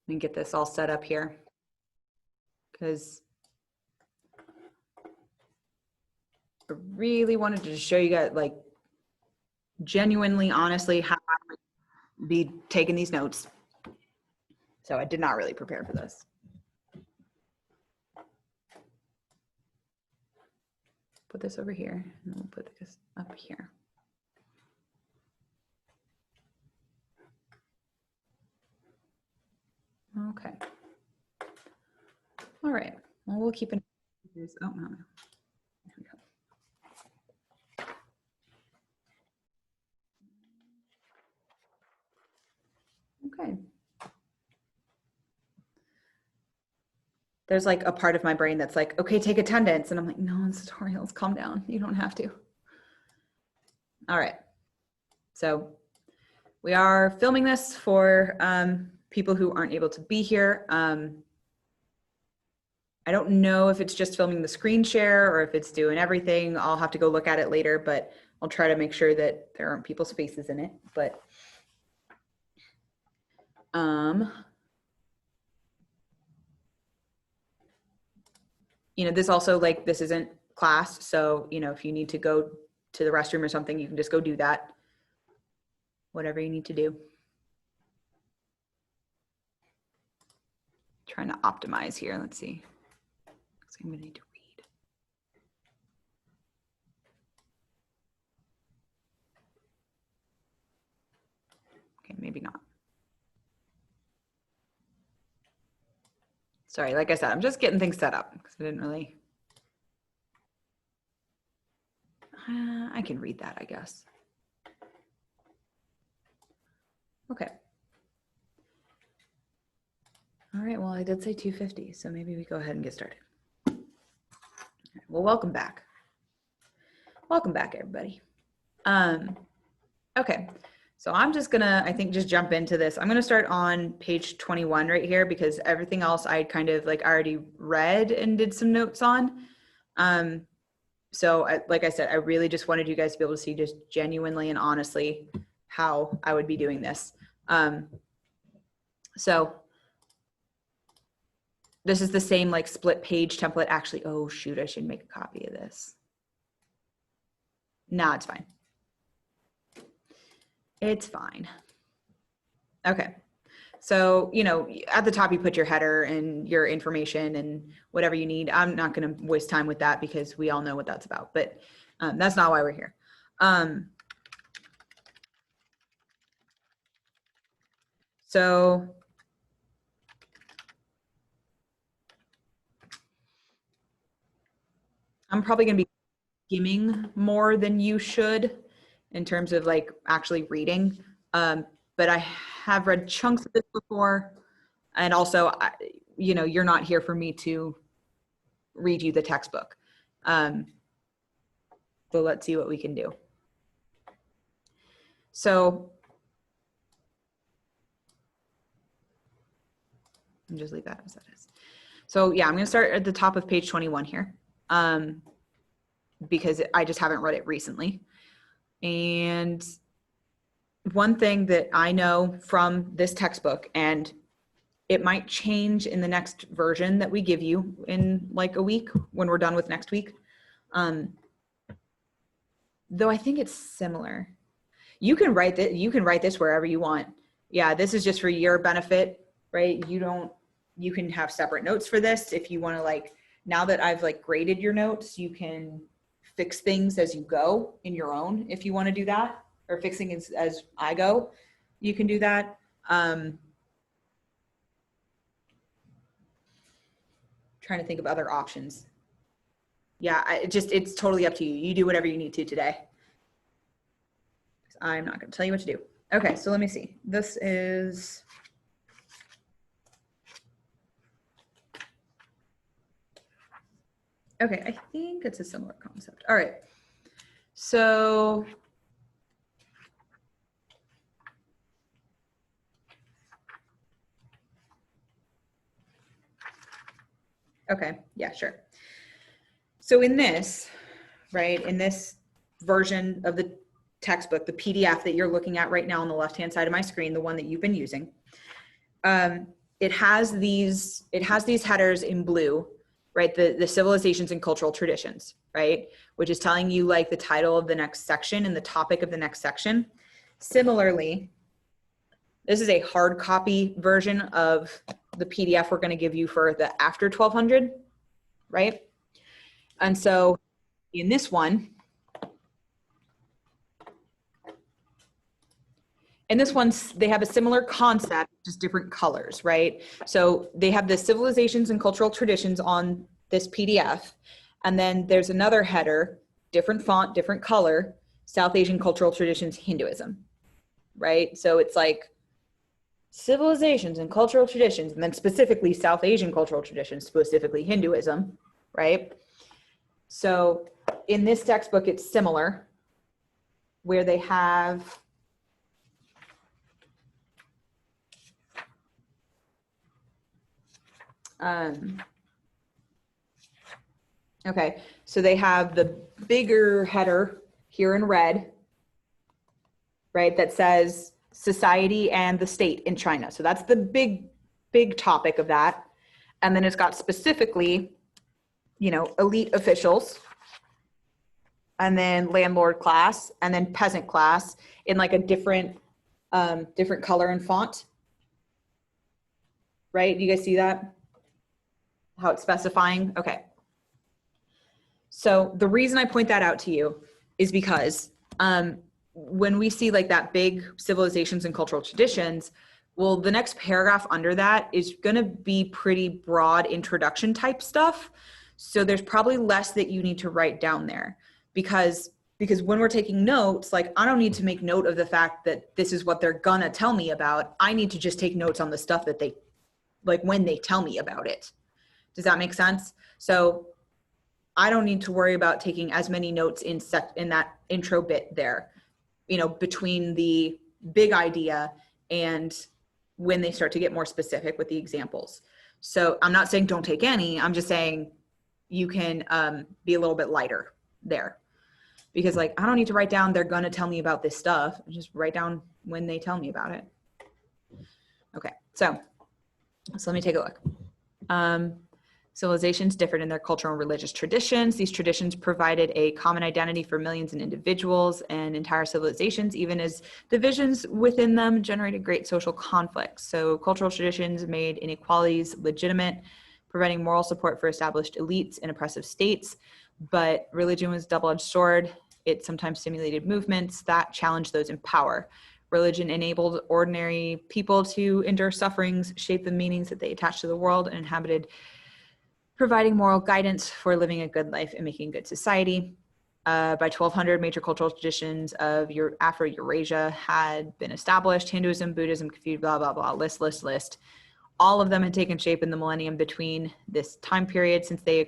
Let me get this all set up here, because I really wanted to show you guys, like, genuinely, honestly, how I would be taking these notes. So I did not really prepare for this. Put this over here, and we'll put this up here. Okay. All right. Well, we'll keep an. Oh no. There we go. Okay. There's like a part of my brain that's like, okay, take attendance. And I'm like, no, it's tutorials, calm down. You don't have to. All right. So we are filming this for people who aren't able to be here. I don't know if it's just filming the screen share or if it's doing everything. I'll have to go look at it later, but I'll try to make sure that there aren't people's faces in it. But you know, this also, like, this isn't class. So, you know, if you need to go to the restroom or something, you can just go do that. Whatever you need to do. Trying to optimize here. Let's see. I'm gonna need to read. Okay, maybe not. Sorry, like I said, I'm just getting things set up because I didn't really. I can read that, I guess. Okay. All right, well, I did say 2:50, so maybe we go ahead and get started. Well, welcome back. Welcome back, everybody. Okay, so I'm just gonna, I think, just jump into this. I'm gonna start on page 21 right here because everything else I kind of like already read and did some notes on. So like I said, I really just wanted you guys to be able to see just genuinely and honestly how I would be doing this. So this is the same like split page template. Actually, oh shoot, I should make a copy of this. Nah, it's fine. It's fine. Okay. So, you know, at the top, you put your header and your information and whatever you need. I'm not going to waste time with that because we all know what that's about, but that's not why we're here. So I'm probably going to be skimming more than you should in terms of like actually reading. But I have read chunks of this before. And also, you know, you're not here for me to read you the textbook. So let's see what we can do. So and just leave that as that is. So yeah, I'm going to start at the top of page 21 here because I just haven't read it recently. And one thing that I know from this textbook, and it might change in the next version that we give you in like a week when we're done with next week. Though I think it's similar. You can write this wherever you want. Yeah, this is just for your benefit, right? You can have separate notes for this. If you want to, like, now that I've like graded your notes, you can fix things as you go in your own, if you want to do that, or fixing as I go, you can do that. Trying to think of other options. Yeah, it's totally up to you. You do whatever you need to today. I'm not going to tell you what to do. Okay, so let me see. This is okay. I think it's a similar concept. All right. So okay, yeah, sure. So in this, right, in this version of the textbook, the PDF that you're looking at right now on the left-hand side of my screen, the one that you've been using, it it has these headers in blue, right? The civilizations and cultural traditions, right? Which is telling you like the title of the next section and the topic of the next section. Similarly, this is a hard copy version of the PDF we're going to give you for the after 1200, right? And so in this one, they have a similar concept, just different colors, right? So they have the civilizations and cultural traditions on this PDF. And then there's another header, different font, different color, South Asian cultural traditions, Hinduism, right? So it's like civilizations and cultural traditions, and then specifically South Asian cultural traditions, specifically Hinduism, right? So in this textbook, it's similar, where they have okay, so they have the bigger header here in red, right, that says society and the state in China. So that's the big topic of that. And then it's got specifically, you know, elite officials, and then landlord class, and then peasant class in like a different color and font, right? Do you guys see that? How it's specifying? Okay. So the reason I point that out to you is because when we see like that big civilizations and cultural traditions, well, the next paragraph under that is going to be pretty broad introduction type stuff. So there's probably less that you need to write down there, because when we're taking notes, like I don't need to make note of the fact that this is what they're gonna tell me about. I need to just take notes on the stuff that they, like when they tell me about it. Does that make sense? So I don't need to worry about taking as many notes in that intro bit there, you know, between the big idea and when they start to get more specific with the examples. So I'm not saying don't take any, I'm just saying you can be a little bit lighter there, because like, I don't need to write down, they're going to tell me about this stuff. Just write down when they tell me about it. Okay. So let me take a look. Civilizations differed in their cultural and religious traditions. These traditions provided a common identity for millions of individuals and entire civilizations, even as divisions within them generated great social conflicts. So cultural traditions made inequalities legitimate, providing moral support for established elites in oppressive states. But religion was a double-edged sword. It sometimes stimulated movements that challenged those in power. Religion enabled ordinary people to endure sufferings, shape the meanings that they attached to the world, and inhabited, providing moral guidance for living a good life and making a good society. By 1200, major cultural traditions of Afro-Eurasia had been established. Hinduism, Buddhism, Confucius, blah, blah, blah, list. All of them had taken shape in the millennium between this time period, since they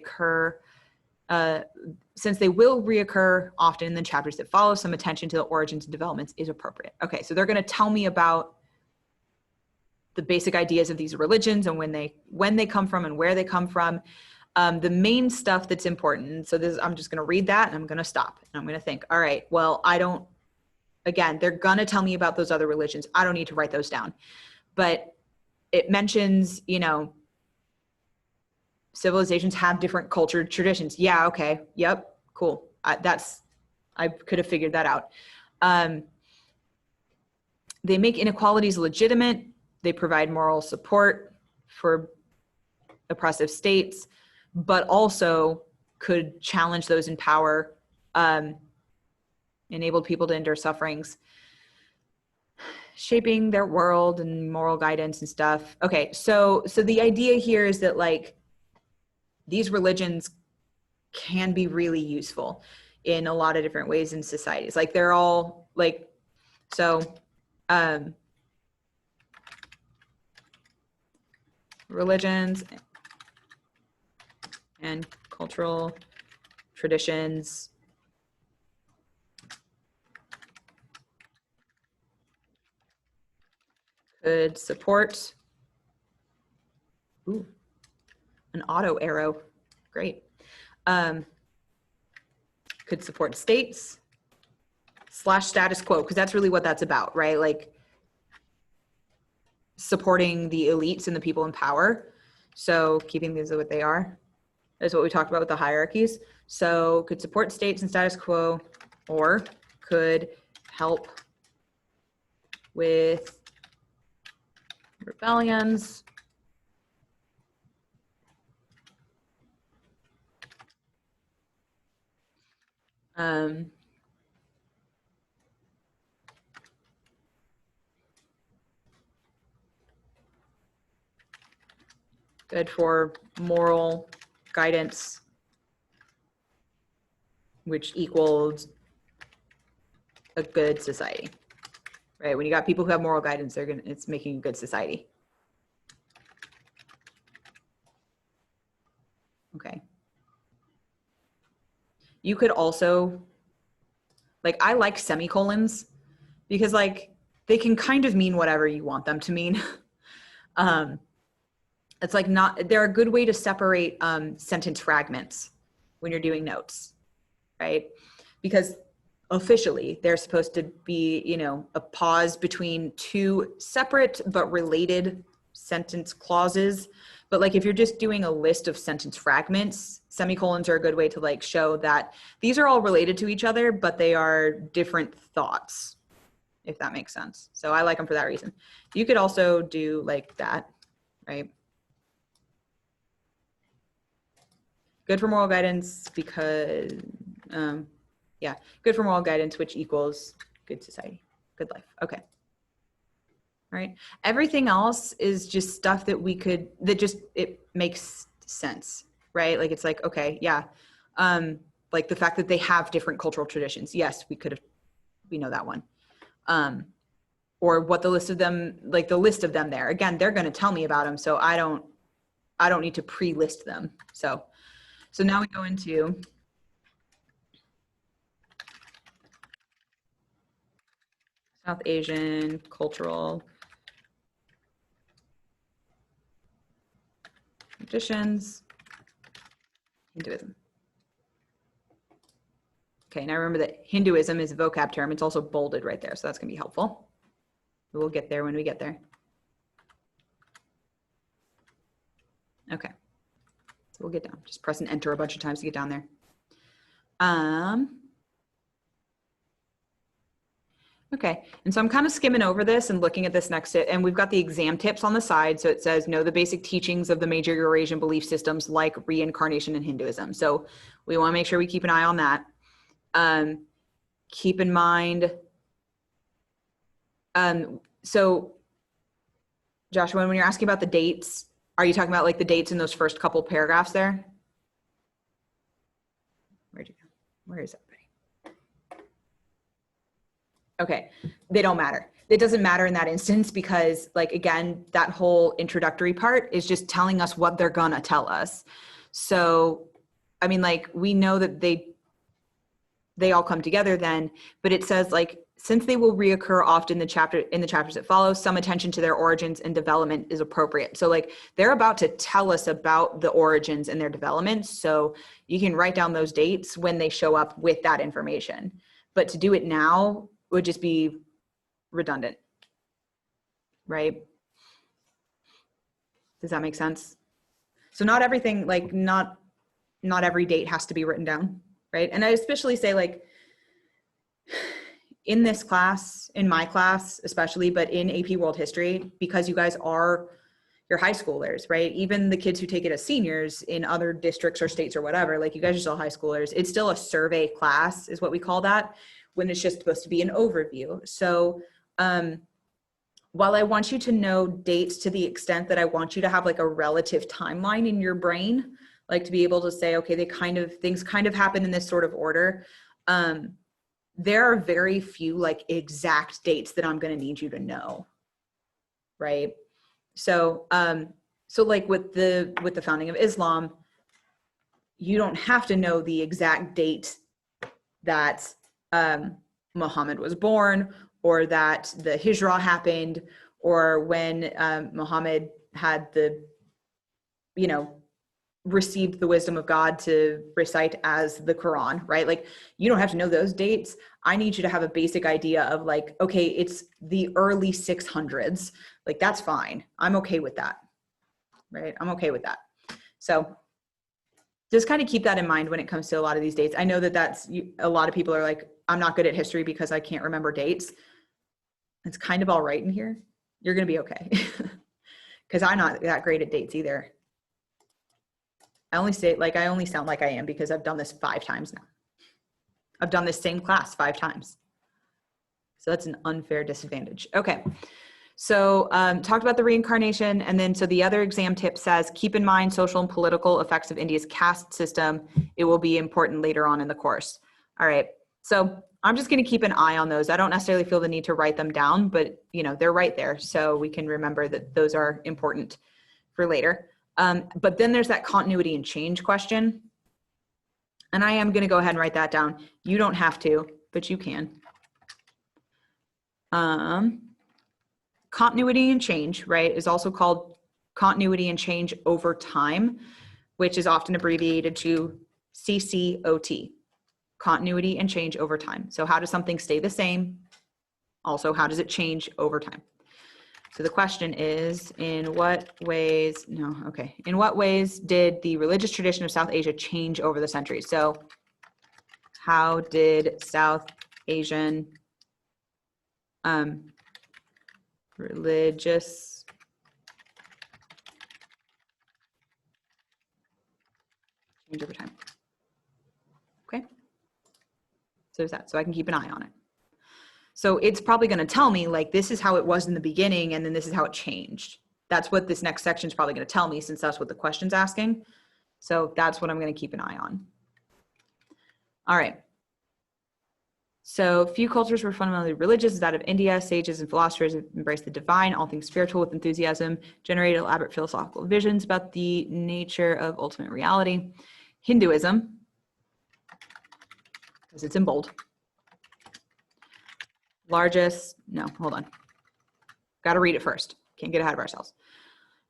will reoccur often in the chapters that follow. Some attention to the origins and developments is appropriate. Okay, so they're going to tell me about the basic ideas of these religions and when they come from and where they come from. The main stuff that's important. So I'm just going to read that and I'm going to stop and I'm going to think, all right, well, again, they're going to tell me about those other religions. I don't need to write those down, but it mentions, you know, civilizations have different culture traditions. Yeah. Okay. Yep. Cool. I could have figured that out. They make inequalities legitimate. They provide moral support for oppressive states, but also could challenge those in power, enabled people to endure sufferings, shaping their world and moral guidance and stuff. Okay, so the idea here is that like these religions can be really useful in a lot of different ways in societies. Like they're all like, so religions and cultural traditions could support an auto arrow. Great. Could support states / status quo, because that's really what that's about, right? Like supporting the elites and the people in power. So keeping these what they are is what we talked about with the hierarchies. So could support states and status quo, or could help with rebellions. Good for moral guidance, which equals a good society, right? When you got people who have moral guidance, it's making a good society. Okay. You could also, like, I like semicolons because like they can kind of mean whatever you want them to mean. It's like they're a good way to separate sentence fragments when you're doing notes, right? Because officially they're supposed to be, you know, a pause between two separate but related sentence clauses. But like if you're just doing a list of sentence fragments, semicolons are a good way to like show that these are all related to each other, but they are different thoughts, if that makes sense. So I like them for that reason. You could also do like that, right? Good for moral guidance because, yeah, good for moral guidance, which equals good society, good life. Okay. All right. Everything else is just stuff that it makes sense, right? Like, it's like, okay, yeah. Like the fact that they have different cultural traditions. Yes, we know that one. Or what the list of them there. Again, they're going to tell me about them. So I don't need to pre-list them. So now we go into South Asian cultural traditions, Hinduism. Okay, now remember that Hinduism is a vocab term. It's also bolded right there, so that's going to be helpful. We'll get there when we get there. Okay. So we'll get down. Just press and enter a bunch of times to get down there. Okay, and so I'm kind of skimming over this and looking at this next, and we've got the exam tips on the side. So it says, know the basic teachings of the major Eurasian belief systems like reincarnation and Hinduism. So we want to make sure we keep an eye on that. Keep in mind, so Joshua, when you're asking about the dates, are you talking about like the dates in those first couple paragraphs there? Where'd you go? Where is everybody? Okay, they don't matter. It doesn't matter in that instance because, like, again, that whole introductory part is just telling us what they're gonna tell us. So, I mean, like, we know that they all come together then, but it says, like, since they will reoccur often in the chapters that follow, some attention to their origins and development is appropriate. So, like, they're about to tell us about the origins and their development. So you can write down those dates when they show up with that information. But to do it now would just be redundant, right? Does that make sense? So not everything, like, not every date has to be written down, right? And I especially say, like, in this class, in my class especially, but in AP World History, because you guys you're high schoolers, right? Even the kids who take it as seniors in other districts or states or whatever, like, you guys are still high schoolers. It's still a survey class is what we call that, when it's just supposed to be an overview. So while I want you to know dates to the extent that I want you to have like a relative timeline in your brain, like to be able to say, okay, things kind of happen in this sort of order. There are very few like exact dates that I'm going to need you to know, right? So, so like with the founding of Islam, you don't have to know the exact date that Muhammad was born, or that the Hijrah happened, or when Muhammad had the, received the wisdom of God to recite as the Quran, right? Like, you don't have to know those dates. I need you to have a basic idea of like, okay, it's the early 600s. Like, that's fine. I'm okay with that, right? I'm okay with that. So just kind of keep that in mind when it comes to a lot of these dates. I know that a lot of people are like, I'm not good at history because I can't remember dates. It's kind of all right in here. You're going to be okay. Because I'm not that great at dates either. I only sound like I am because I've done this 5 times now. I've done this same class 5 times. So that's an unfair disadvantage. Okay. So talked about the reincarnation. And then, so the other exam tip says, keep in mind social and political effects of India's caste system. It will be important later on in the course. All right. So I'm just going to keep an eye on those. I don't necessarily feel the need to write them down, but they're right there. So we can remember that those are important for later. But then there's that continuity and change question. And I am going to go ahead and write that down. You don't have to, but you can. Continuity and change, right, is also called continuity and change over time, which is often abbreviated to CCOT, continuity and change over time. So how does something stay the same? Also, how does it change over time? So the question is, in what ways did the religious tradition of South Asia change over the centuries? So how did South Asian religious change over time? Okay. So there's that. So I can keep an eye on it. So it's probably going to tell me like, this is how it was in the beginning, and then this is how it changed. That's what this next section is probably going to tell me, since that's what the question's asking. So that's what I'm going to keep an eye on. All right. So few cultures were fundamentally religious, as that of India. Sages and philosophers embraced the divine, all things spiritual with enthusiasm, generated elaborate philosophical visions about the nature of ultimate reality. Hinduism, because it's in bold. Got to read it first. Can't get ahead of ourselves.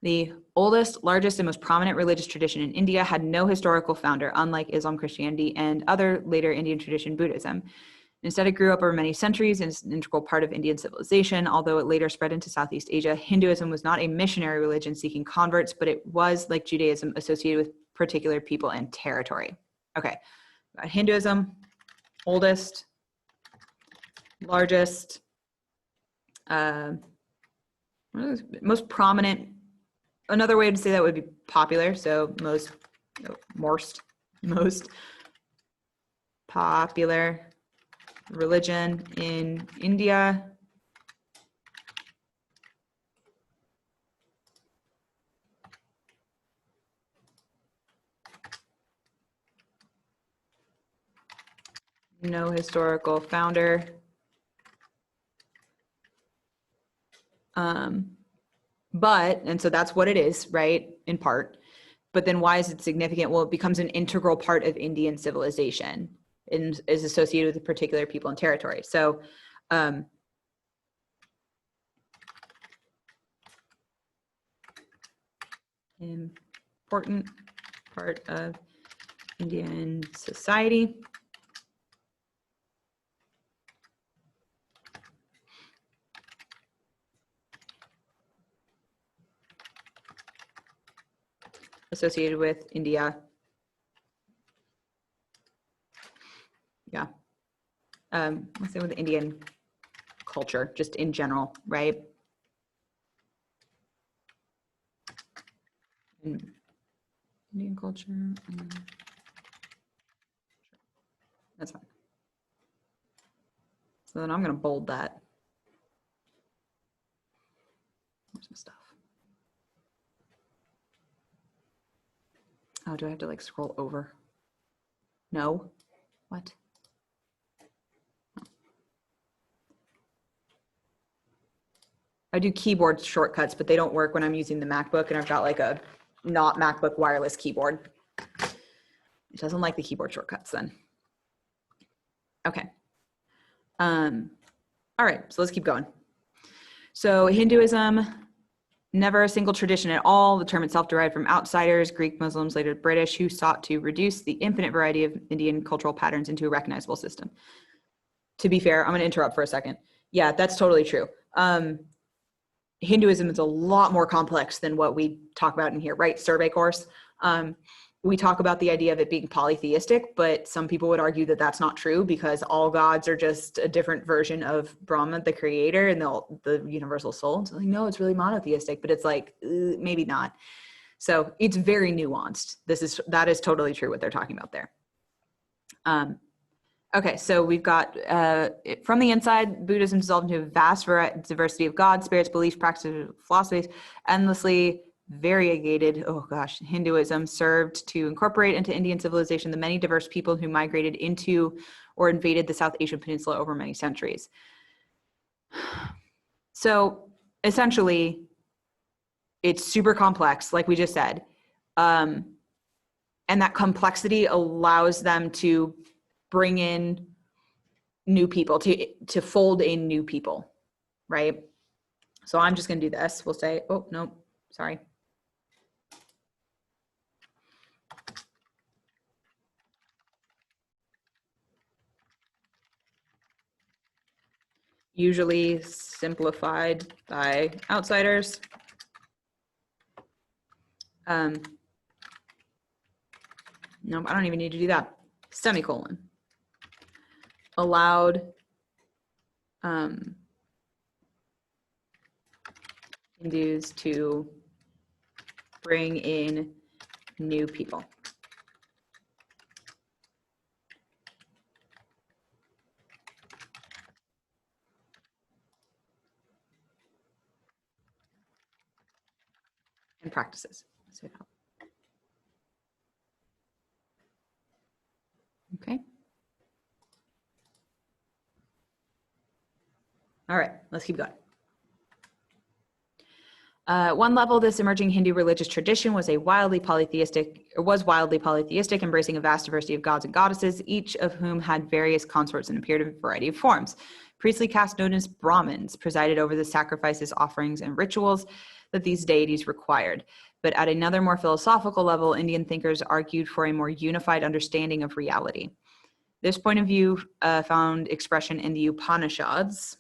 The oldest, largest, and most prominent religious tradition in India had no historical founder, unlike Islam, Christianity, and other later Indian tradition, Buddhism. Instead, it grew up over many centuries and is an integral part of Indian civilization. Although it later spread into Southeast Asia, Hinduism was not a missionary religion seeking converts, but it was, like Judaism, associated with particular people and territory. Okay, Hinduism, oldest, largest, most prominent. Another way to say that would be popular. So most popular religion in India. No historical founder. And so that's what it is, right? In part. But then why is it significant? Well, it becomes an integral part of Indian civilization and is associated with particular people and territory. So, important part of Indian society. Associated with India. Yeah. Let's say with Indian culture, just in general, right? Indian culture. That's fine. So then I'm going to bold that. Where's my stuff? Oh, do I have to like scroll over? No. What? I do keyboard shortcuts, but they don't work when I'm using the MacBook, and I've got like a not MacBook wireless keyboard. It doesn't like the keyboard shortcuts then. Okay. All right, so let's keep going. So Hinduism, Never a single tradition at all. The term itself derived from outsiders, Greek, Muslims, later British, who sought to reduce the infinite variety of Indian cultural patterns into a recognizable system. To be fair, I'm going to interrupt for a second. Yeah, that's totally true. Hinduism is a lot more complex than what we talk about in here, right? Survey course. We talk about the idea of it being polytheistic, but some people would argue that that's not true because all gods are just a different version of Brahma, the creator, and the universal soul. So like, no, it's really monotheistic, but it's like, maybe not. So it's very nuanced. That is totally true what they're talking about there. Okay, so we've got, from the inside, Buddhism dissolved into a vast diversity of gods, spirits, beliefs, practices, philosophies, endlessly variegated, Hinduism served to incorporate into Indian civilization the many diverse people who migrated into or invaded the South Asian peninsula over many centuries. So essentially, it's super complex, like we just said. And that complexity allows them to bring in new people, to fold in new people, right? So I'm just going to do this. We'll say, oh, no, sorry. Usually simplified by outsiders. Nope, I don't even need to do that. Semicolon. Allowed Hindus to bring in new people. And practices. Okay. All right, let's keep going. One level, this emerging Hindu religious tradition was wildly polytheistic, embracing a vast diversity of gods and goddesses, each of whom had various consorts and appeared in a variety of forms. Priestly caste known as Brahmins presided over the sacrifices, offerings, and rituals that these deities required. But at another more philosophical level, Indian thinkers argued for a more unified understanding of reality. This point of view found expression in the Upanishads,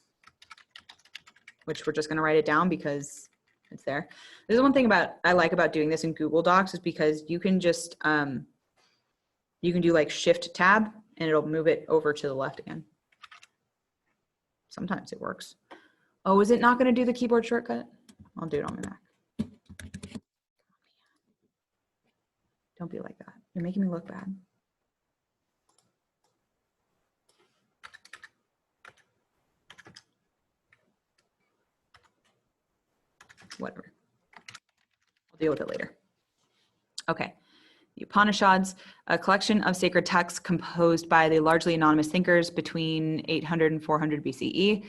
which we're just going to write it down because it's there. This is one thing I like about doing this in Google Docs is because you can just, you can do like Shift Tab and it'll move it over to the left again. Sometimes it works. Oh, is it not going to do the keyboard shortcut? I'll do it on my Mac. Don't be like that. You're making me look bad. Whatever. I'll deal with it later. Okay. The Upanishads, a collection of sacred texts composed by the largely anonymous thinkers between 800 and 400 BCE.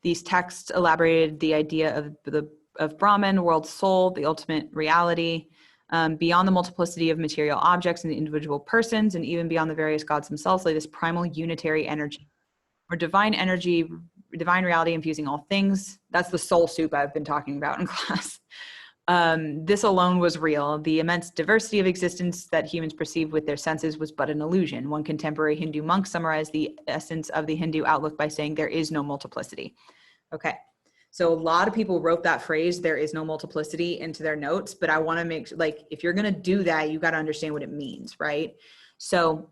These texts elaborated the idea of Brahman, world soul, the ultimate reality, beyond the multiplicity of material objects and the individual persons, and even beyond the various gods themselves, lay this primal unitary energy, or divine energy, divine reality infusing all things. That's the soul soup I've been talking about in class. This alone was real. The immense diversity of existence that humans perceive with their senses was but an illusion. One contemporary Hindu monk summarized the essence of the Hindu outlook by saying, there is no multiplicity. Okay. So a lot of people wrote that phrase, there is no multiplicity, into their notes, but I want to make, like, if you're going to do that, you got to understand what it means, right? So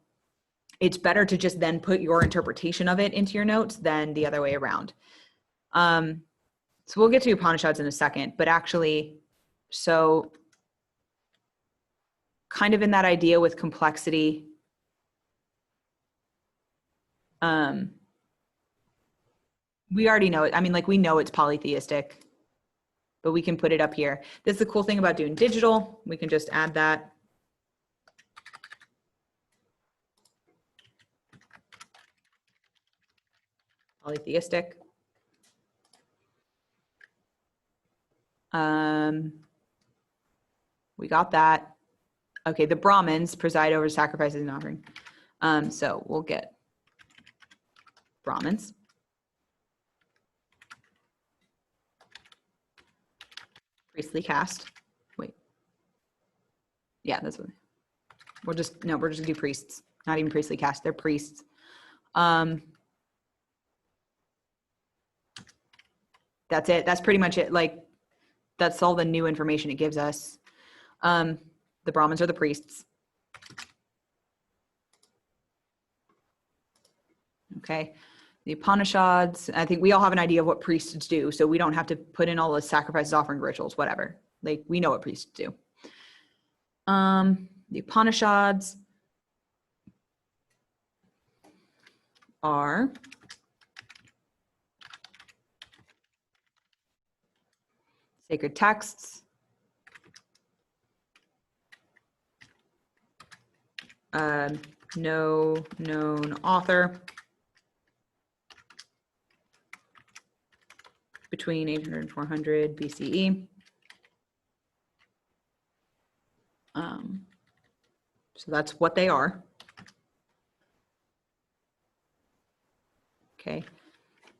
it's better to just then put your interpretation of it into your notes than the other way around. So we'll get to Upanishads in a second, but actually, so kind of in that idea with complexity, we already know it. I mean, like, we know it's polytheistic, but we can put it up here. This is the cool thing about doing digital. We can just add that. Polytheistic. We got that. Okay, the Brahmins preside over sacrifices and offering. So we'll get Brahmins. priestly caste. Wait. Yeah, that's what we're just gonna do priests. Not even priestly caste, they're priests. That's it. That's pretty much it. Like, that's all the new information it gives us. The Brahmins are the priests. Okay. The Upanishads, I think we all have an idea of what priests do, so we don't have to put in all the sacrifices, offering, rituals, whatever. Like, we know what priests do. The Upanishads are sacred texts, no known author, between 800 and 400 BCE. So that's what they are. Okay.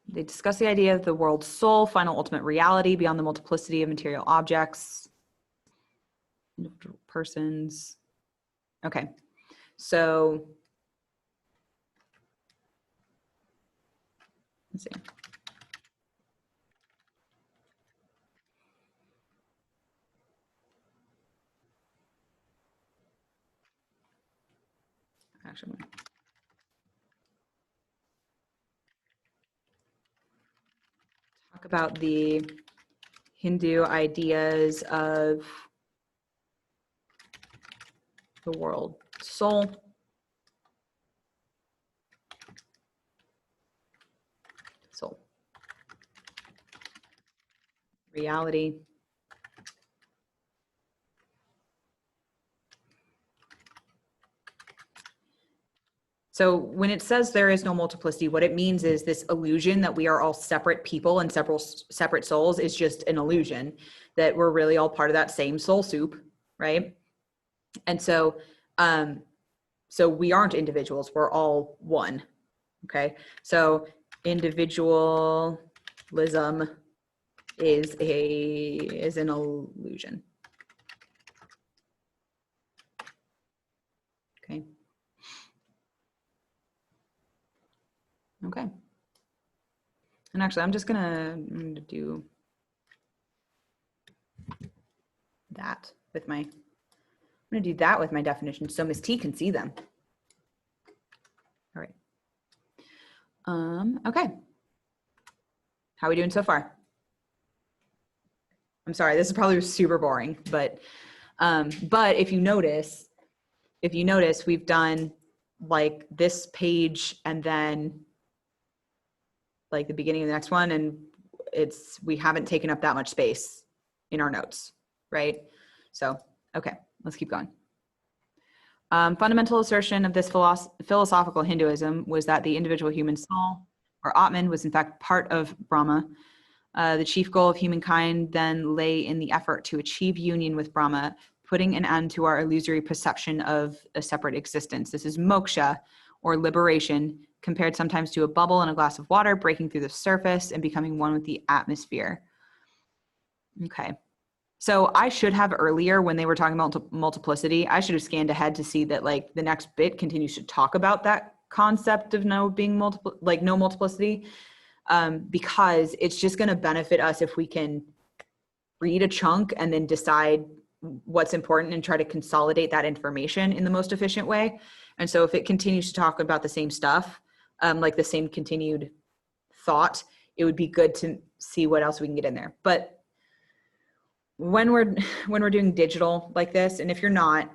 They discuss the idea of the world's soul, final ultimate reality beyond the multiplicity of material objects, individual persons. Okay. So let's see. Actually, talk about the Hindu ideas of the world soul, reality. So when it says there is no multiplicity, what it means is this illusion that we are all separate people and separate souls is just an illusion, that we're really all part of that same soul soup, right? And so, so we aren't individuals, we're all one, okay? So individualism is an illusion. Okay. Okay. And actually, I'm gonna do that with my, I'm gonna do that with my definitions so Miss T can see them. All right. Okay. How are we doing so far? I'm sorry, this is probably super boring, but if you notice, we've done like this page and then like the beginning of the next one, and we haven't taken up that much space in our notes, right? So, okay, let's keep going. Fundamental assertion of this philosophical Hinduism was that the individual human soul, or Atman, was in fact part of Brahma. The chief goal of humankind then lay in the effort to achieve union with Brahma, putting an end to our illusory perception of a separate existence. This is moksha, or liberation, compared sometimes to a bubble in a glass of water, breaking through the surface and becoming one with the atmosphere. Okay. So I should have earlier, when they were talking about multiplicity, I should have scanned ahead to see that like the next bit continues to talk about that concept of no multiplicity, because it's just going to benefit us if we can read a chunk and then decide what's important and try to consolidate that information in the most efficient way. And so if it continues to talk about the same stuff, like the same continued thought, it would be good to see what else we can get in there. But when we're doing digital like this, and if you're not,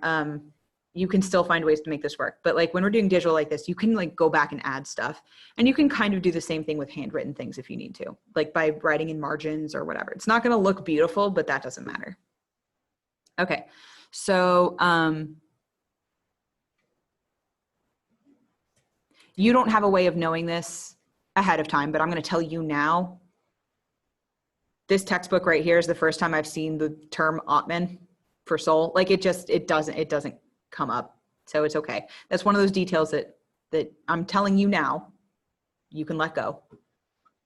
you can still find ways to make this work. But like when we're doing digital like this, you can like go back and add stuff, and you can kind of do the same thing with handwritten things if you need to, like by writing in margins or whatever. It's not going to look beautiful, but that doesn't matter. Okay. So, you don't have a way of knowing this ahead of time, but I'm going to tell you now. This textbook right here is the first time I've seen the term Atman for soul. Like it doesn't come up. So it's okay. That's one of those details that I'm telling you now, you can let go.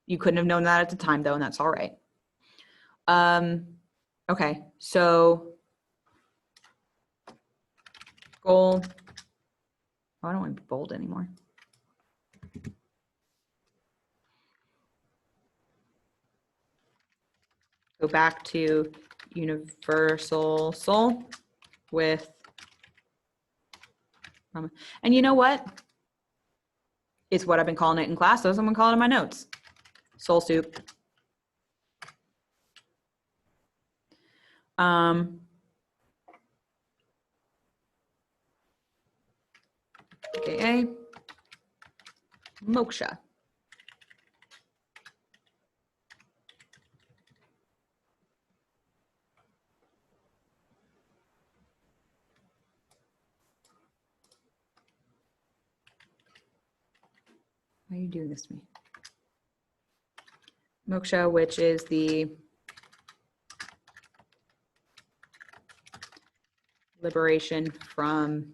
You couldn't have known that at the time though, and that's all right. Okay, so goal. Oh, I don't want to be bold anymore. Go back to universal soul with, and you know what? It's what I've been calling it in class, so I'm gonna call it in my notes. Soul soup. AKA moksha. Why are you doing this to me? Moksha, which is the liberation from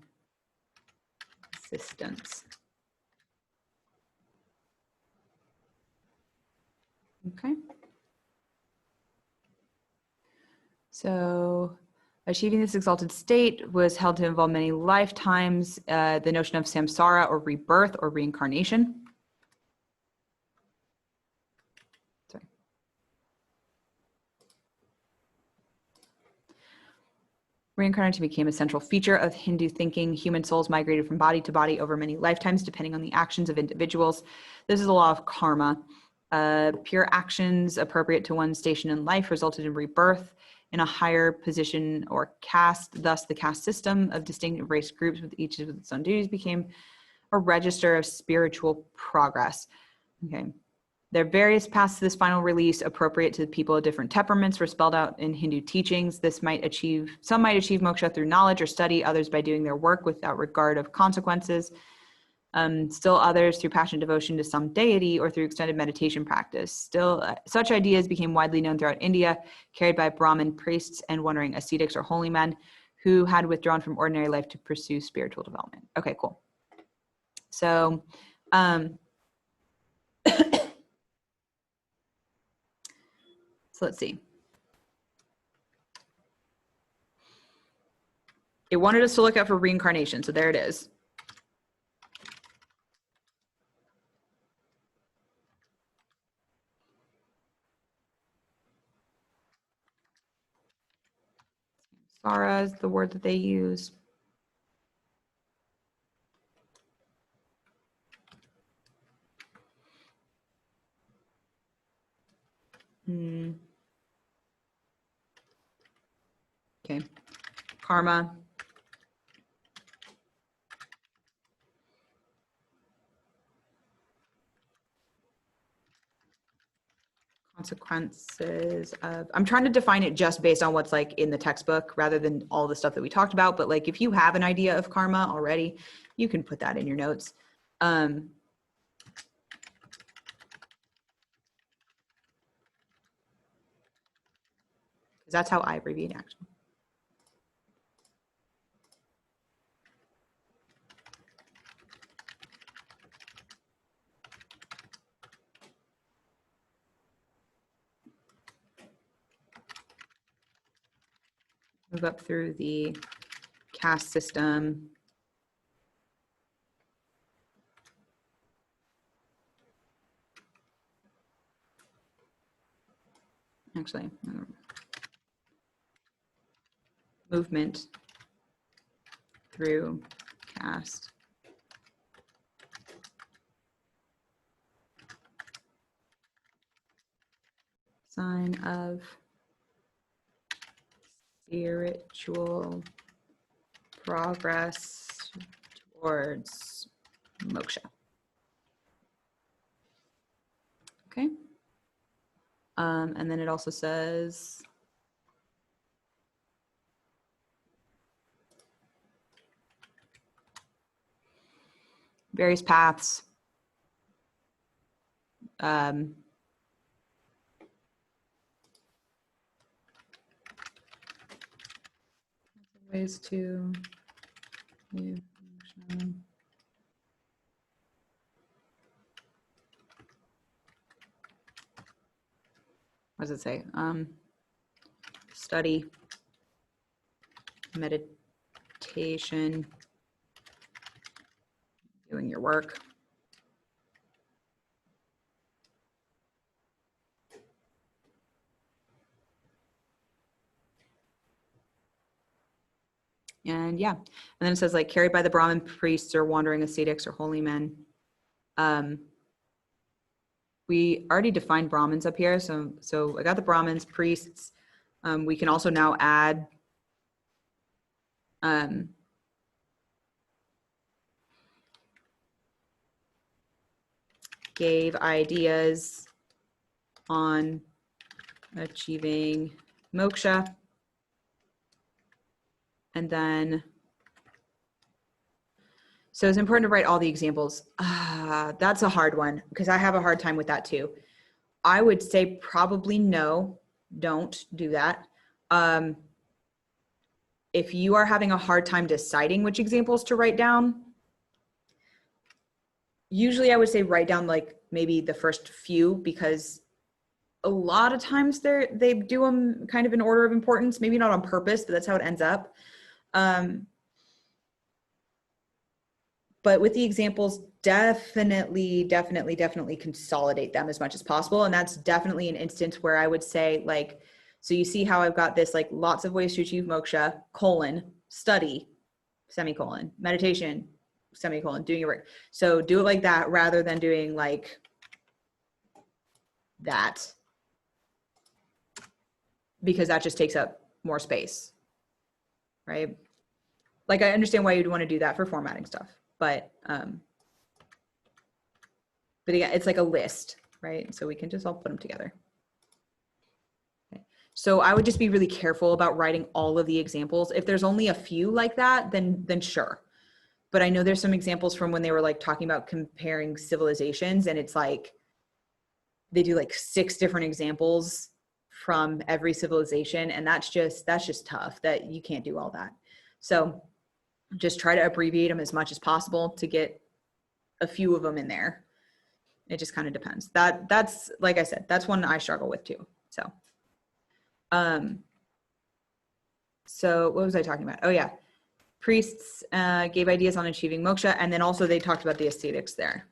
existence. Okay. So achieving this exalted state was held to involve many lifetimes, the notion of samsara or rebirth or reincarnation. Sorry. Reincarnation became a central feature of Hindu thinking. Human souls migrated from body to body over many lifetimes, depending on the actions of individuals. This is a law of karma. Pure actions appropriate to one's station in life resulted in rebirth in a higher position or caste. Thus, the caste system of distinct race groups with each of its own duties became a register of spiritual progress. Okay. There are various paths to this final release appropriate to people of different temperaments were spelled out in Hindu teachings. Some might achieve moksha through knowledge or study, others by doing their work without regard of consequences. Still others through passionate devotion to some deity or through extended meditation practice. Still, such ideas became widely known throughout India, carried by Brahmin priests and wandering ascetics or holy men who had withdrawn from ordinary life to pursue spiritual development. Okay, cool. So, so let's see. It wanted us to look out for reincarnation, so there it is. Samsara is the word that they use. Okay, karma. Consequences of, I'm trying to define it just based on what's like in the textbook rather than all the stuff that we talked about. But like, if you have an idea of karma already, you can put that in your notes. Because that's how I abbreviate action. Move up through the caste system. Actually, movement through caste. Sign of spiritual progress towards moksha. Okay. And then it also says various paths. Ways to what does it say? study, meditation, doing your work. And yeah, and then it says like carried by the Brahmin priests or wandering ascetics or holy men. We already defined Brahmins up here. So I got the Brahmins, priests. We can also now add gave ideas on achieving moksha. And then, so it's important to write all the examples. That's a hard one because I have a hard time with that too. I would say probably no, don't do that. If you are having a hard time deciding which examples to write down, usually I would say write down like maybe the first few, because a lot of times they do them kind of in order of importance, maybe not on purpose, but that's how it ends up. But with the examples, definitely consolidate them as much as possible. And that's definitely an instance where I would say like, so you see how I've got this like lots of ways to achieve moksha, study, semicolon, meditation, semicolon, doing your work. So do it like that rather than doing like that, because that just takes up more space, right? Like I understand why you'd want to do that for formatting stuff, but again, it's like a list, right? So we can just all put them together. Okay. So I would just be really careful about writing all of the examples. If there's only a few like that, then sure. But I know there's some examples from when they were like talking about comparing civilizations, and it's like they do like 6 different examples from every civilization, and that's just tough. That you can't do all that. So just try to abbreviate them as much as possible to get a few of them in there. It just kind of depends. That's like I said, that's one I struggle with too. So what was I talking about? Oh yeah, priests gave ideas on achieving moksha, and then also they talked about the ascetics there.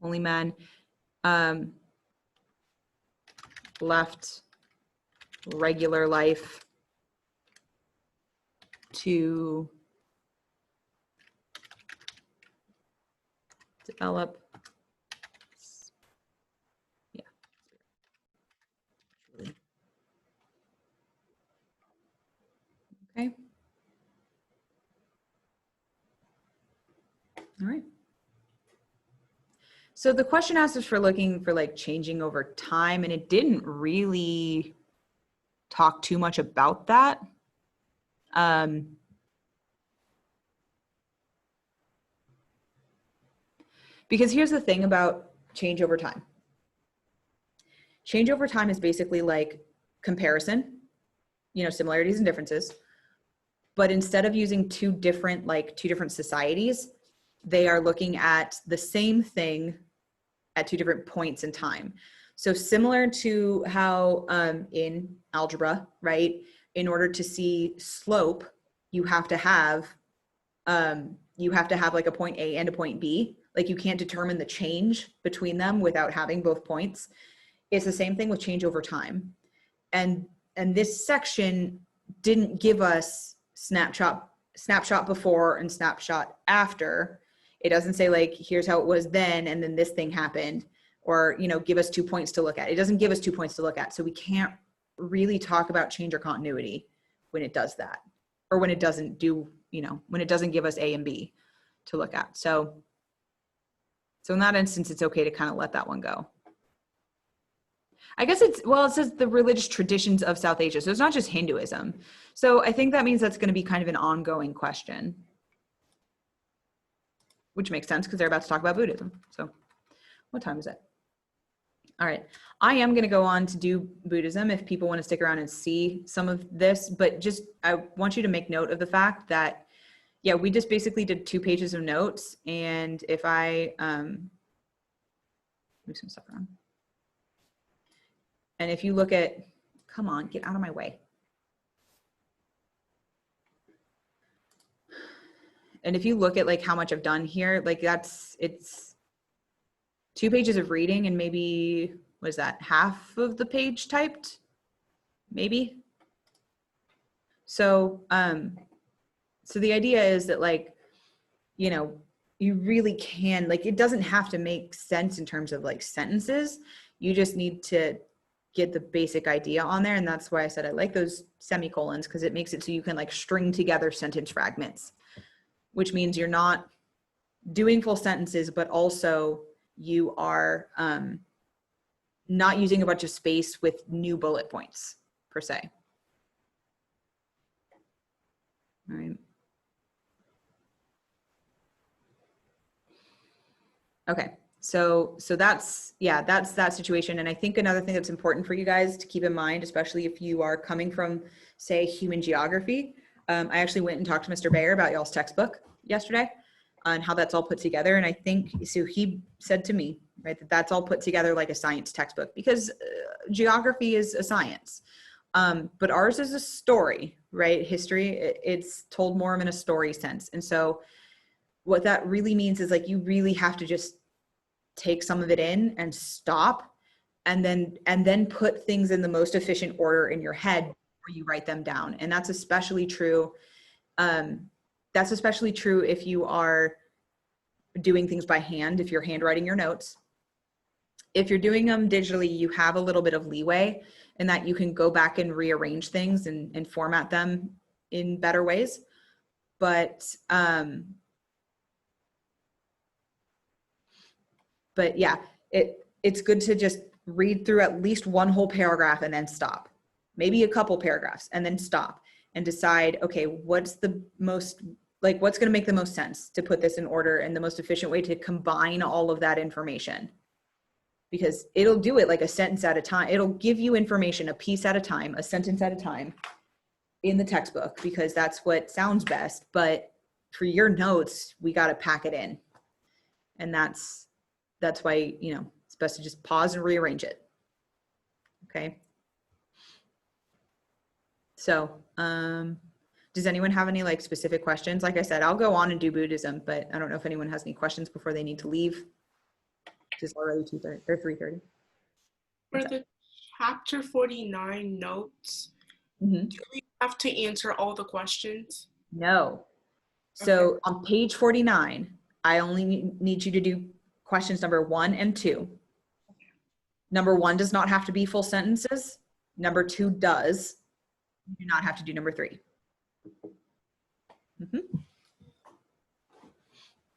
Holy men left regular life to develop, okay. All right. So the question asked us for looking for like changing over time, and it didn't really talk too much about that. Because here's the thing about change over time. Change over time is basically like comparison, similarities and differences. But instead of using two different societies, they are looking at the same thing at 2 different points in time. So similar to how in algebra, right, in order to see slope, you have to have like a point A and a point B. Like you can't determine the change between them without having both points. It's the same thing with change over time. And this section didn't give us snapshot before and snapshot after. It doesn't say like, here's how it was then, and then this thing happened, or, give us 2 points to look at. It doesn't give us 2 points to look at. So we can't really talk about change or continuity when it does that, or when it doesn't do, when it doesn't give us A and B to look at. So in that instance, it's okay to kind of let that one go. I guess it says the religious traditions of South Asia. So it's not just Hinduism. So I think that means that's going to be kind of an ongoing question, which makes sense because they're about to talk about Buddhism. So what time is it? All right. I am going to go on to do Buddhism if people want to stick around and see some of this, but just, I want you to make note of the fact that, yeah, we just basically did 2 pages of notes. And if I, move some stuff around. And if you look at, come on, get out of my way. And if you look at like how much I've done here, like it's 2 pages of reading and maybe, what is that, half of the page typed, maybe? So, so the idea is that like, you know, you really can, like, it doesn't have to make sense in terms of like sentences. You just need to get the basic idea on there. And that's why I said I like those semicolons, because it makes it so you can like string together sentence fragments, which means you're not doing full sentences, but also you are not using a bunch of space with new bullet points per se. All right. Okay, so that's, yeah, that's that situation. And I think another thing that's important for you guys to keep in mind, especially if you are coming from, say, human geography, I actually went and talked to Mr. Bayer about y'all's textbook yesterday on how that's all put together. And I think, so he said to me, right, that that's all put together like a science textbook, because geography is a science. But ours is a story, right? History, it's told more in a story sense. And so what that really means is like, you really have to just take some of it in and stop, and then put things in the most efficient order in your head before you write them down. And that's especially true. That's especially true if you are doing things by hand, if you're handwriting your notes. If you're doing them digitally, you have a little bit of leeway in that you can go back and rearrange things and format them in better ways. But yeah, it's good to just read through at least one whole paragraph and then stop, maybe a couple paragraphs, and then stop and decide, okay, what's the most, like, what's going to make the most sense to put this in order and the most efficient way to combine all of that information. Because it'll do it like a sentence at a time. It'll give you information a piece at a time, a sentence at a time in the textbook, because that's what sounds best. But for your notes, we got to pack it in. And that's why, you know, it's best to just pause and rearrange it. Okay. So, does anyone have any like specific questions? Like I said, I'll go on and do Buddhism, but I don't know if anyone has any questions before they need to leave. It's already 2:30 or 3:30. For the chapter 49 notes, do we have to answer all the questions? No. So on page 49, I only need you to do questions number 1 and 2. Number 1 does not have to be full sentences. Number 2 does. You do not have to do number 3.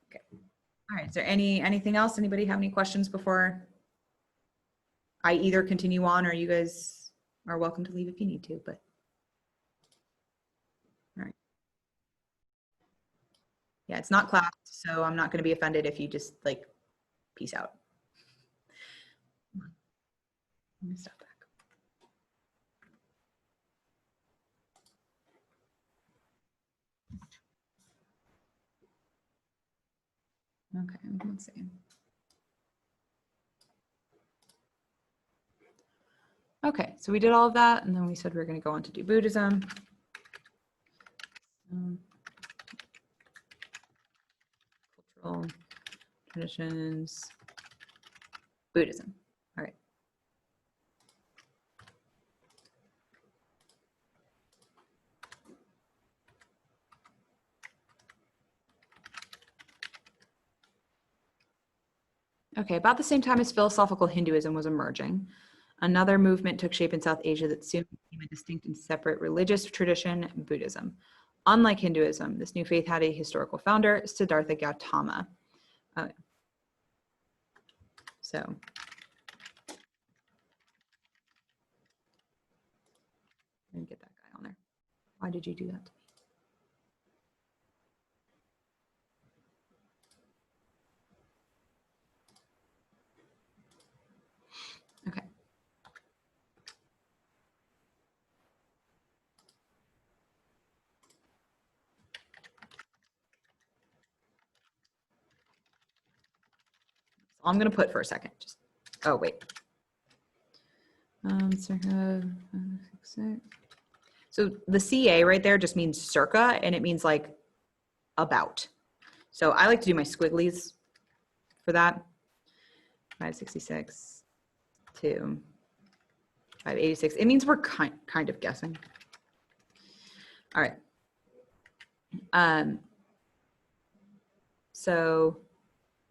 Okay. All right. Is there anything else? Anybody have any questions before I either continue on, or you guys are welcome to leave if you need to, but all right. Yeah, it's not class, so I'm not going to be offended if you just like peace out. Let me step back. Okay, let's see. Okay, so we did all of that, and then we said we were going to go on to do Buddhism. Cultural traditions, Buddhism. All right. Okay, about the same time as philosophical Hinduism was emerging, another movement took shape in South Asia that soon became a distinct and separate religious tradition, Buddhism. Unlike Hinduism, this new faith had a historical founder, Siddhartha Gautama. So, let me get that guy on there. Why did you do that to me? Okay. So I'm going to put for a second. Just, oh, wait. So the CA right there just means circa, and it means like about. So I like to do my squigglies for that. 566 to 586. It means we're kind of guessing. All right. So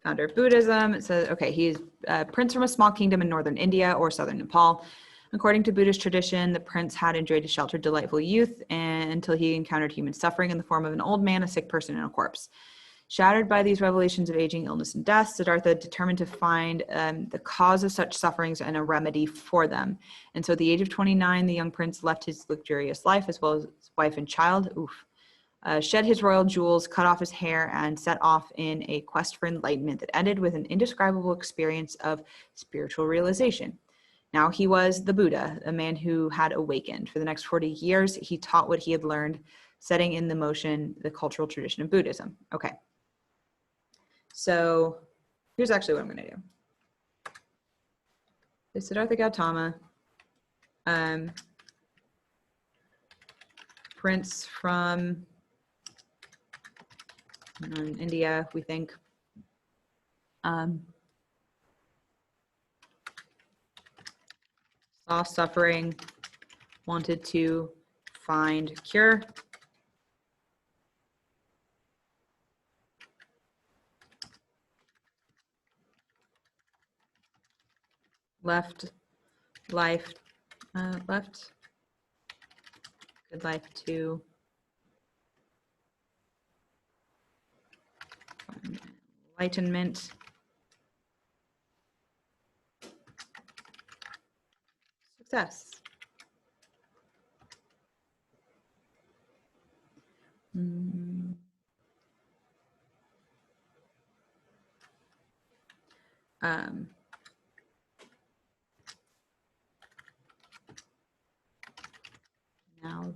founder of Buddhism, it says, okay, he's a prince from a small kingdom in northern India or southern Nepal. According to Buddhist tradition, the prince had enjoyed a sheltered, delightful youth until he encountered human suffering in the form of an old man, a sick person, and a corpse. Shattered by these revelations of aging, illness, and death, Siddhartha determined to find the cause of such sufferings and a remedy for them. And so at the age of 29, the young prince left his luxurious life as well as his wife and child, shed his royal jewels, cut off his hair, and set off in a quest for enlightenment that ended with an indescribable experience of spiritual realization. Now he was the Buddha, a man who had awakened. For the next 40 years, he taught what he had learned, setting in the motion the cultural tradition of Buddhism. Okay. So here's actually what I'm going to do. So Siddhartha Gautama, prince from India, we think. Saw suffering, wanted to find cure. Left good life to enlightenment. Success. Now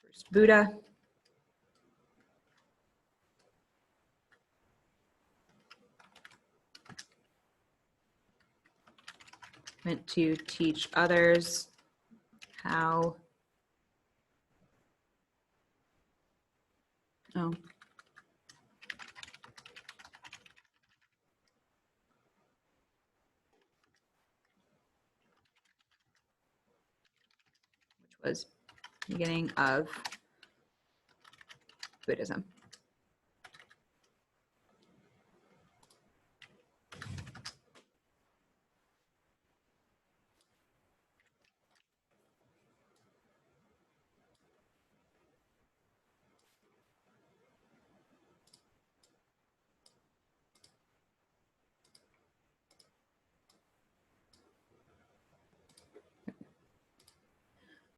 first Buddha. Meant to teach others how which was beginning of Buddhism.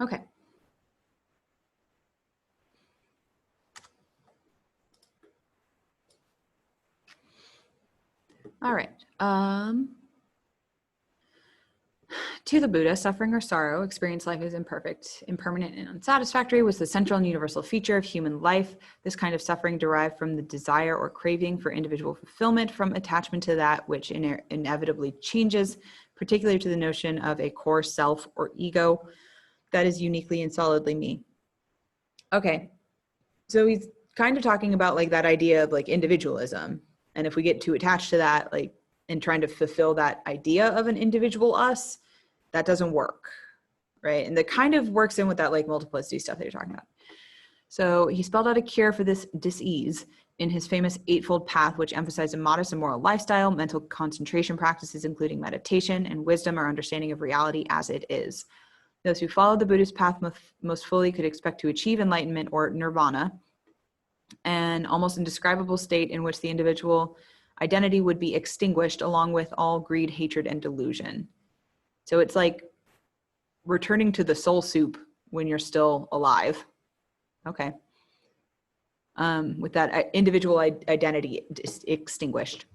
Okay. All right. To the Buddha, suffering or sorrow, experienced life is imperfect, impermanent, and unsatisfactory was the central and universal feature of human life. This kind of suffering derived from the desire or craving for individual fulfillment, from attachment to that which inevitably changes, particularly to the notion of a core self or ego that is uniquely and solidly me. Okay, so he's kind of talking about like that idea of like individualism. And if we get too attached to that, like, and trying to fulfill that idea of an individual us, that doesn't work, right? And that kind of works in with that like multiplicity stuff that you're talking about. So he spelled out a cure for this dis-ease in his famous Eightfold Path, which emphasized a modest and moral lifestyle, mental concentration practices, including meditation, and wisdom or understanding of reality as it is. Those who followed the Buddhist path most fully could expect to achieve enlightenment or nirvana, an almost indescribable state in which the individual identity would be extinguished along with all greed, hatred, and delusion. So it's like returning to the soul soup when you're still alive. Okay. With that individual identity extinguished.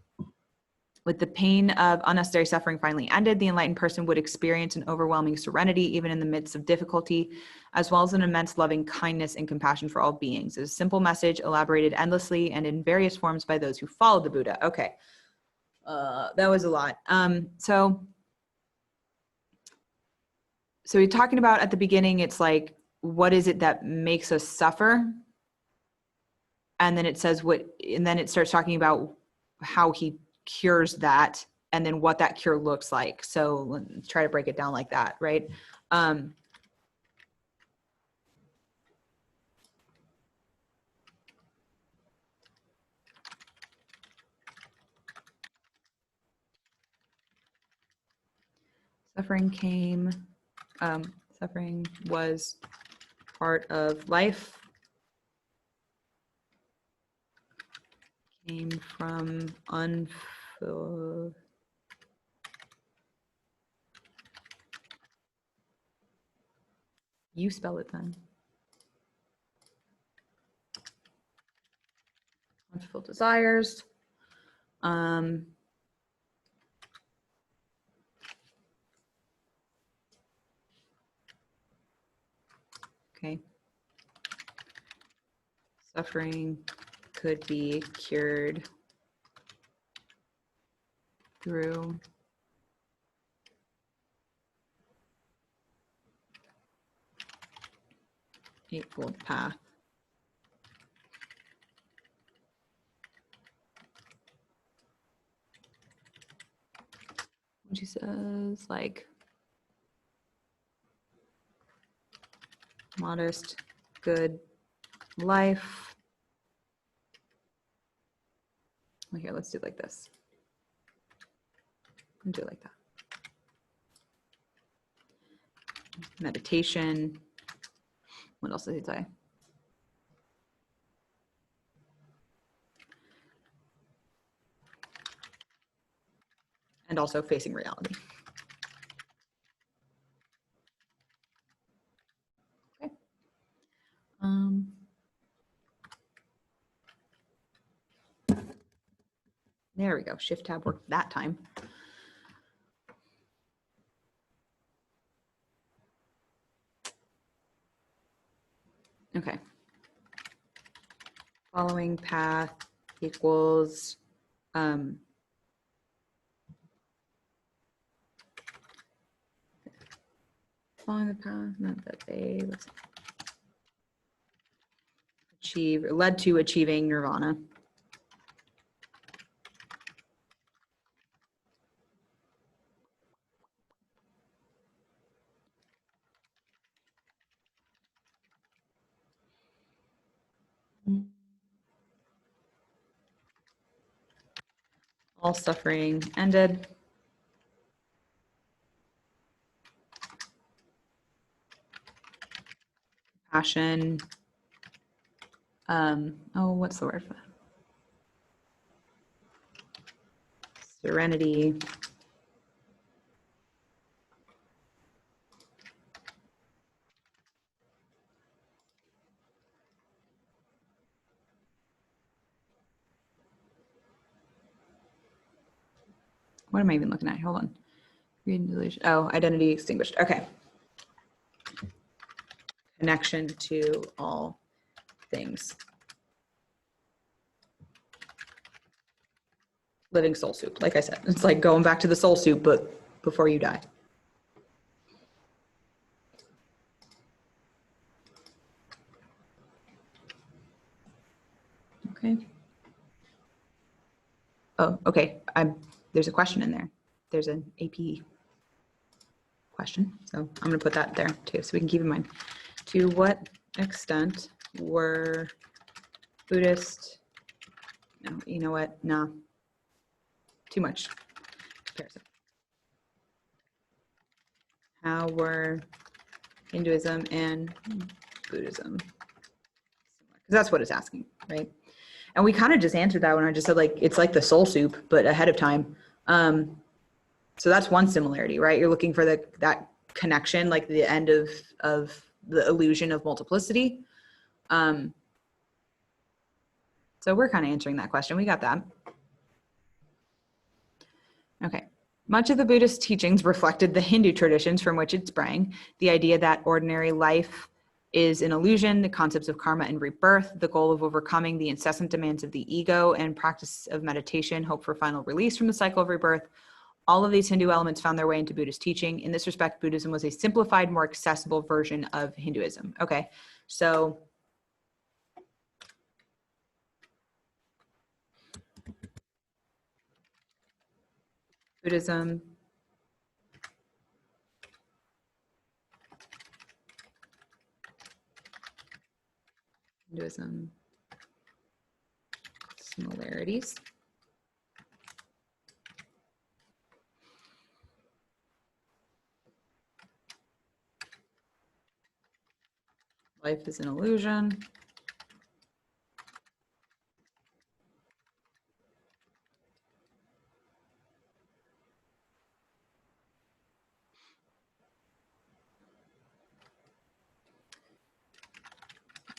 With the pain of unnecessary suffering finally ended, the enlightened person would experience an overwhelming serenity, even in the midst of difficulty, as well as an immense loving kindness and compassion for all beings. It's a simple message elaborated endlessly and in various forms by those who followed the Buddha. Okay. That was a lot. So we're talking about at the beginning, it's like, what is it that makes us suffer? And then it says and then it starts talking about how he cures that, and then what that cure looks like. So let's try to break it down like that, right? Suffering was part of life, came from you spell it then. Unfulfilled desires. Okay. Suffering could be cured through Eightfold Path. She says, like, modest, good life. Well, here, let's do it like this. And do it like that. Meditation. What else does he say? And also facing reality. Okay. There we go. Shift tab worked that time. Okay. Following path equals following the path, not that they led to achieving nirvana. All suffering ended. Passion. What's the word for that? Serenity. What am I even looking at? Hold on. Reading delusion. Oh, identity extinguished. Okay. Connection to all things. Living soul soup. Like I said, it's like going back to the soul soup, but before you die. Okay. Oh, okay. There's a question in there. There's an AP question. So I'm going to put that there too, so we can keep in mind. To what extent were Buddhist, no, you know what? No, too much comparison. How were Hinduism and Buddhism? Because that's what it's asking, right? And we kind of just answered that when I just said, like, it's like the soul soup, but ahead of time. So that's one similarity, right? You're looking for that connection, like the end of the illusion of multiplicity. So we're kind of answering that question. We got that. Okay. Much of the Buddhist teachings reflected the Hindu traditions from which it sprang, the idea that ordinary life is an illusion, the concepts of karma and rebirth, the goal of overcoming the incessant demands of the ego, and practice of meditation, hope for final release from the cycle of rebirth. All of these Hindu elements found their way into Buddhist teaching. In this respect, Buddhism was a simplified, more accessible version of Hinduism. Okay, so Buddhism, Hinduism, similarities. Life is an illusion.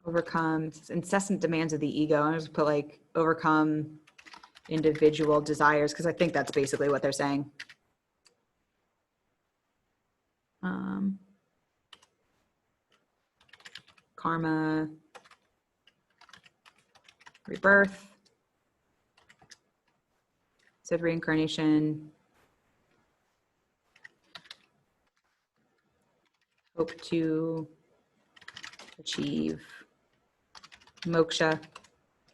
Overcome incessant demands of the ego. I just put like overcome individual desires, because I think that's basically what they're saying. Karma, rebirth, said reincarnation, hope to achieve moksha,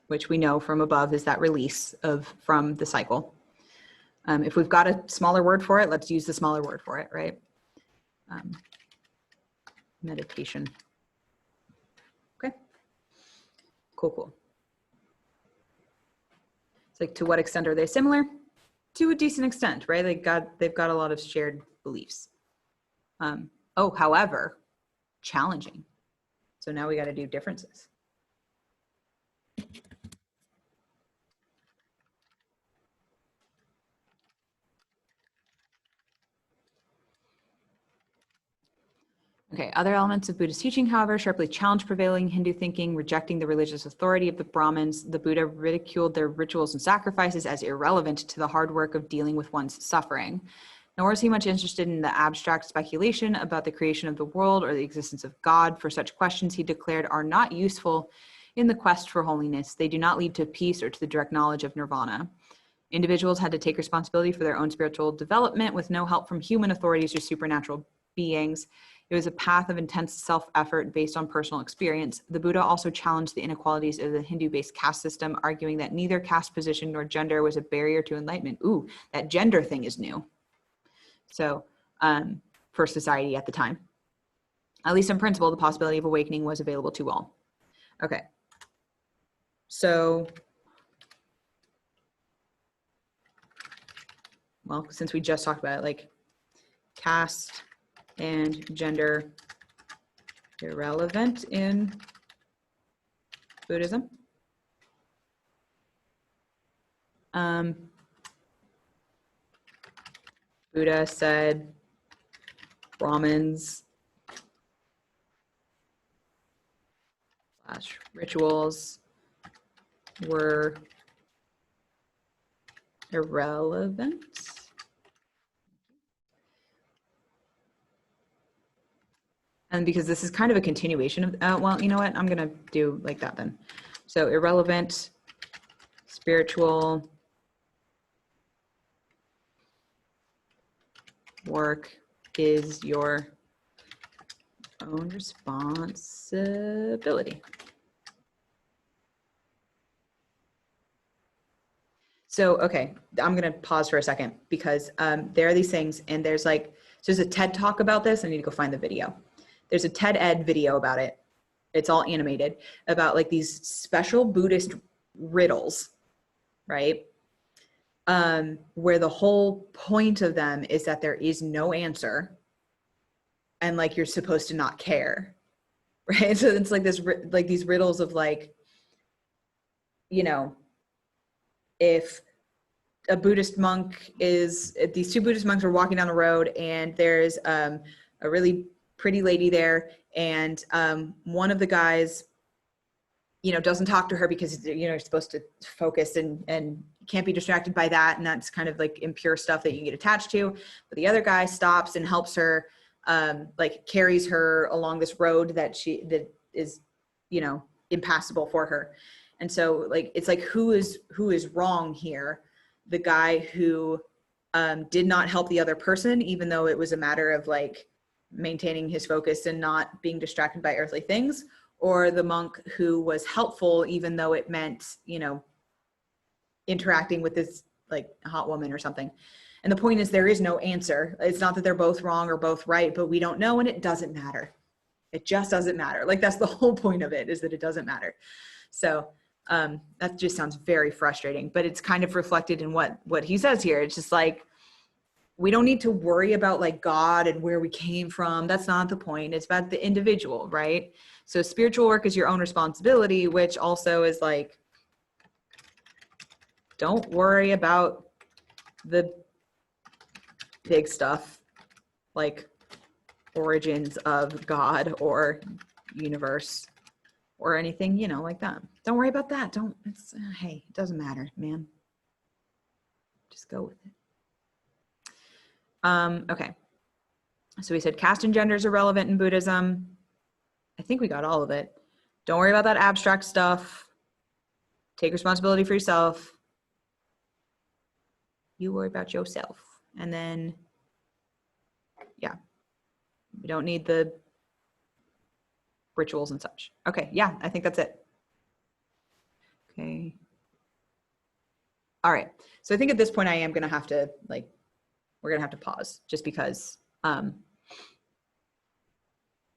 which we know from above is that release from the cycle. If we've got a smaller word for it, let's use the smaller word for it, right? Meditation. Okay, cool. It's like, to what extent are they similar? To a decent extent, right? They've got a lot of shared beliefs. However, challenging. So now we got to do differences. Okay, other elements of Buddhist teaching, however, sharply challenged prevailing Hindu thinking, rejecting the religious authority of the Brahmins. The Buddha ridiculed their rituals and sacrifices as irrelevant to the hard work of dealing with one's suffering. Nor was he much interested in the abstract speculation about the creation of the world or the existence of God, for such questions, he declared, are not useful in the quest for holiness. They do not lead to peace or to the direct knowledge of nirvana. Individuals had to take responsibility for their own spiritual development with no help from human authorities or supernatural beings. It was a path of intense self-effort based on personal experience. The Buddha also challenged the inequalities of the Hindu-based caste system, arguing that neither caste position nor gender was a barrier to enlightenment. Ooh, that gender thing is new. So for society at the time, at least in principle, the possibility of awakening was available to all. Okay. So, well, since we just talked about it, like caste and gender irrelevant in Buddhism. Buddha said Brahmins / rituals were irrelevant. And because this is kind of a continuation of, well, you know what? I'm going to do like that then. So irrelevant, spiritual work is your own responsibility. So, okay, I'm going to pause for a second because there are these things, and there's like, so there's a TED talk about this. I need to go find the video. There's a TED Ed video about it. It's all animated about like these special Buddhist riddles, right? Where the whole point of them is that there is no answer and like you're supposed to not care, right? So it's like this, like these riddles of like, you know, if a Buddhist monk is, these two Buddhist monks are walking down the road and there's a really pretty lady there, and one of the guys, you know, doesn't talk to her because, you know, you're supposed to focus and can't be distracted by that, and that's kind of like impure stuff that you get attached to. But the other guy stops and helps her like carries her along this road that is, you know, impassable for her. And so like, it's like, who is wrong here? The guy who did not help the other person, even though it was a matter of like maintaining his focus and not being distracted by earthly things, or the monk who was helpful, even though it meant, you know, interacting with this like hot woman or something. And the point is, there is no answer. It's not that they're both wrong or both right, but we don't know, and it doesn't matter. It just doesn't matter. Like, that's the whole point of it, is that it doesn't matter. So that just sounds very frustrating, but it's kind of reflected in what he says here. It's just like, we don't need to worry about like God and where we came from. That's not the point. It's about the individual, right? So spiritual work is your own responsibility, which also is like, don't worry about the big stuff, like origins of God or universe or anything, you know, like that. Don't worry about that. Hey, it doesn't matter, man. Just go with it. Okay. So we said caste and gender is irrelevant in Buddhism. I think we got all of it. Don't worry about that abstract stuff. Take responsibility for yourself. You worry about yourself. And then, yeah, we don't need the rituals and such. Okay, yeah, I think that's it. Okay. All right. So I think at this point I am going to have to, like, we're going to have to pause just because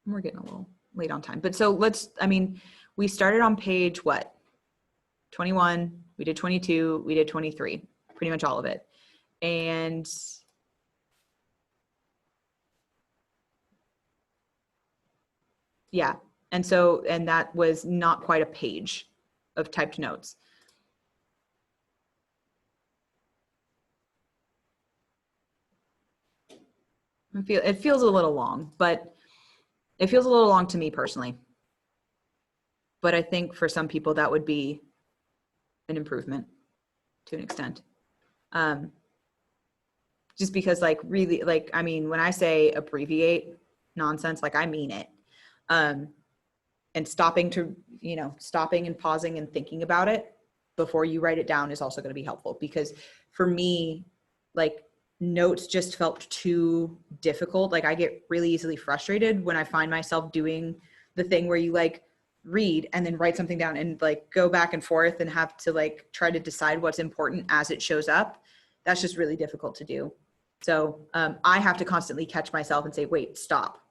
we're getting a little late on time. But so we started on page what? 21, we did 22, we did 23, pretty much all of it. And yeah, and that was not quite a page of typed notes. It feels a little long, but it feels a little long to me personally. But I think for some people that would be an improvement to an extent. Just because like really, like, I mean, when I say abbreviate nonsense, like I mean it. And stopping and pausing and thinking about it before you write it down is also going to be helpful, because for me, like, notes just felt too difficult. Like, I get really easily frustrated when I find myself doing the thing where you like read and then write something down and like go back and forth and have to like try to decide what's important as it shows up. That's just really difficult to do. So I have to constantly catch myself and say, wait, stop,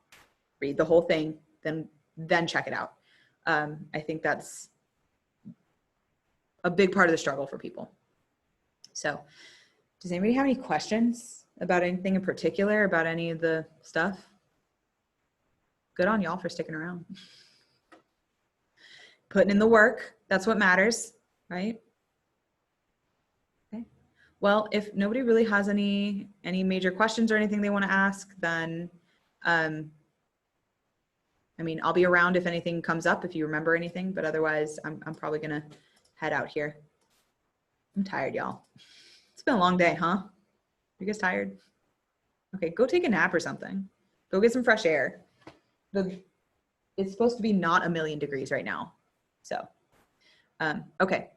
read the whole thing, then check it out. I think that's a big part of the struggle for people. So does anybody have any questions about anything in particular, about any of the stuff? Good on y'all for sticking around. Putting in the work, that's what matters, right? Okay. Well, if nobody really has any major questions or anything they want to ask, then I mean, I'll be around if anything comes up, if you remember anything, but otherwise I'm probably gonna head out here. I'm tired, y'all. It's been a long day, huh? You guys tired? Okay, go take a nap or something. Go get some fresh air. It's supposed to be not a million degrees right now. So, okay.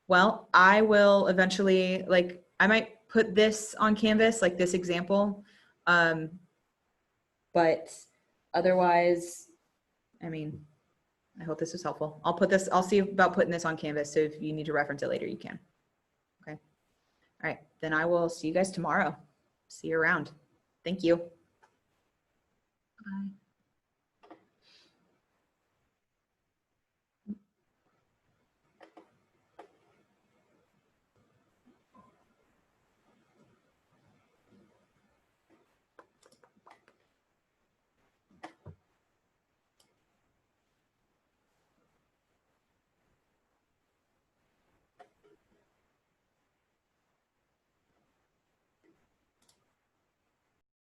Well, I will eventually, like, I might put this on Canvas, like this example. But otherwise, I mean, I hope this was helpful. I'll see about putting this on Canvas. So if you need to reference it later, you can. Okay. All right. Then I will see you guys tomorrow. See you around. Thank you. Bye.